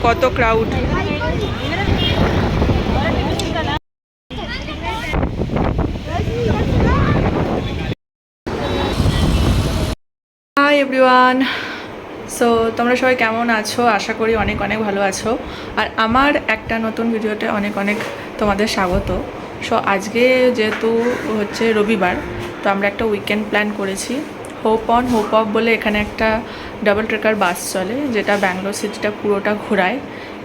কত crowd. Hi everyone, so তোমরা সবাই কেমন আছো? আশা করি অনেক অনেক ভালো আছো। আর আমার একটা নতুন ভিডিওতে অনেক অনেক তোমাদের স্বাগত। সো আজকে যেহেতু হচ্ছে রবিবার, তো আমরা একটা উইকেন্ড প্ল্যান করেছি। হোপ অন হোপ অফ বলে এখানে একটা ডাবল ট্রেকার বাস চলে, যেটা ব্যাঙ্গালোর সিটিটা পুরোটা ঘোরায়,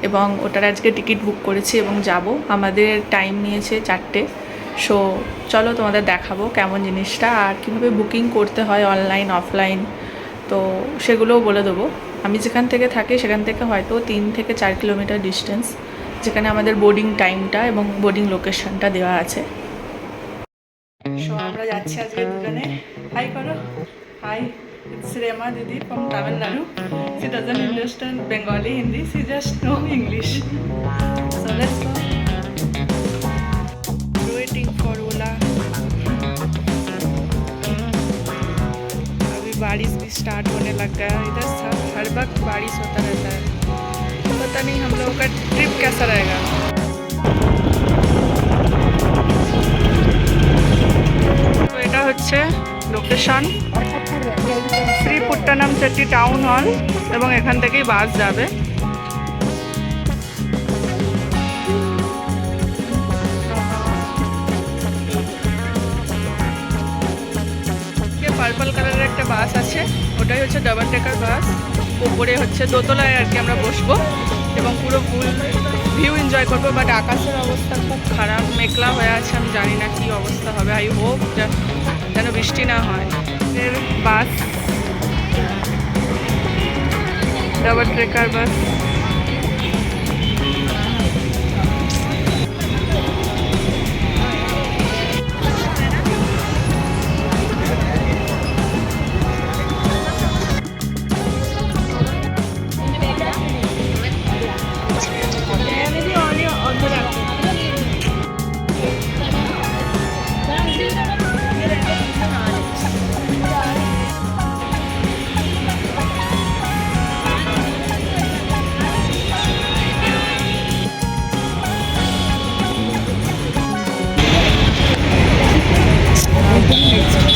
এবং ওটার আজকে টিকিট বুক করেছি এবং যাব। আমাদের টাইম নিয়েছে 4টে। সো চলো তোমাদের দেখাবো কেমন জিনিসটা আর কীভাবে বুকিং করতে হয়, অনলাইন অফলাইন, তো সেগুলোও বলে দেবো। আমি যেখান থেকে থাকি সেখান থেকে হয়তো 3 থেকে 4 কিলোমিটার ডিস্টেন্স, যেখানে আমাদের বোর্ডিং টাইমটা এবং বোর্ডিং লোকেশনটা দেওয়া আছে। সো আমরা যাচ্ছি আজকে দুজনে। হাই করো। High, it's Rema didi from Tamil Nadu. She doesn't understand Bengali, Hindi, she just know English. So let's go. Waiting for Ola. अभी बारिश भी स्टार्ट होने लग गया है। इधर हर वक्त बारिश होता रहता है, तो पता नहीं हम लोगों का ट्रिप कैसा रहेगा। तो এটা হচ্ছে লোকেশন, শ্রীপুট্টানামচেট্টি টাউন হল, এবং এখান থেকেই বাস যাবে। পার্পল কালারের একটা বাস আছে, ওটাই হচ্ছে ডাবল ট্রেকার বাস। উপরে হচ্ছে দোতলায় আর কি আমরা বসবো এবং পুরো ফুল ভিউ এনজয় করবো। বাট আকাশের অবস্থা খুব খারাপ, মেঘলা হয়ে আছে, আমি জানি না কি অবস্থা হবে। আই হোপ যেন বৃষ্টি না হয়। এর বাস ডাবল ট্রেকার বাস।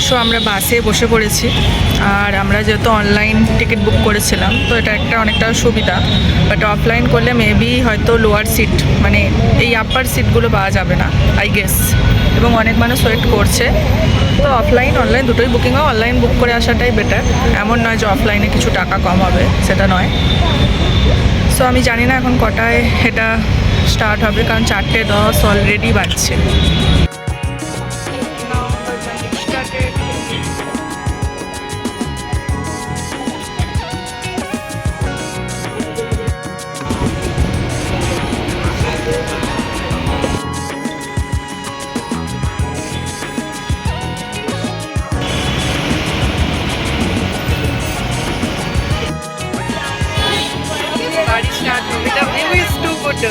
সো আমরা বাসে বসে পড়েছি, আর আমরা যেহেতু অনলাইন টিকিট বুক করেছিলাম, তো এটা একটা অনেকটা সুবিধা। বাট অফলাইন করলে মেবি হয়তো লোয়ার সিট, মানে এই আপার সিটগুলো পাওয়া যাবে না আই গেস, এবং অনেক মানুষ ওয়েট করছে। তো অফলাইন অনলাইন দুটোই বুকিং হয়, অনলাইন বুক করে আসাটাই বেটার। এমন নয় যে অফলাইনে কিছু টাকা কম হবে, সেটা নয়। সো আমি জানি না এখন কটায় এটা স্টার্ট হবে, কারণ 4:10 অলরেডি বাজছে। The view is too good.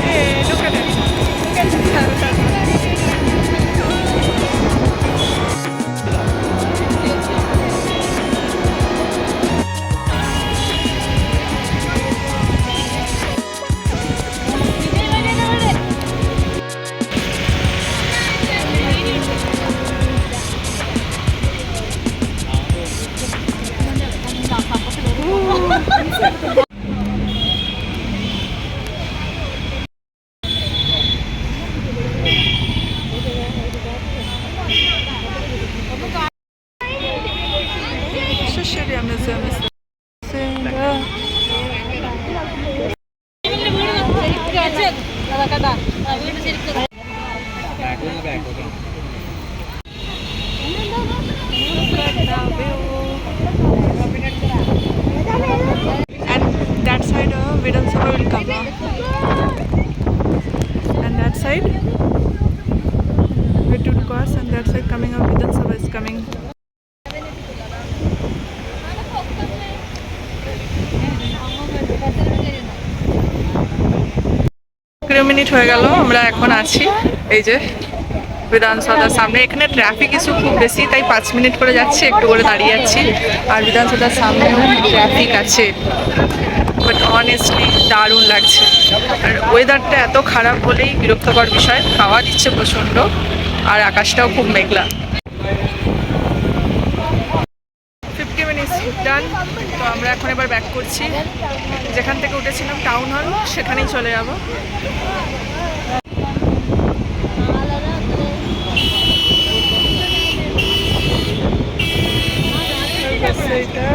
Hey, look at it. Look at it. And that side Vidhan Sabha will come, and that side we took cross, and that side coming up Vidhan Sabha is coming. Minute হয়ে গেল, আমরা এখন আছি এই যে বিধানসভার সামনে। এখানে ট্রাফিক ইস্যু খুব বেশি, তাই 5 মিনিট করে যাচ্ছি, একটু করে দাঁড়িয়ে যাচ্ছি। আর বিধানসভার সামনেও ট্রাফিক আছে, বাট অনেস্টলি দারুণ লাগছে। আর ওয়েদারটা এত খারাপ বলেই বিরক্তকর বিষয়, হাওয়া দিচ্ছে প্রচণ্ড আর আকাশটাও খুব মেঘলা। 50 মিনিটস ডান। তো আমরা এখন এবার ব্যাক করছি, যেখান থেকে উঠেছিলাম টাউন হল সেখানেই চলে যাবো। এটা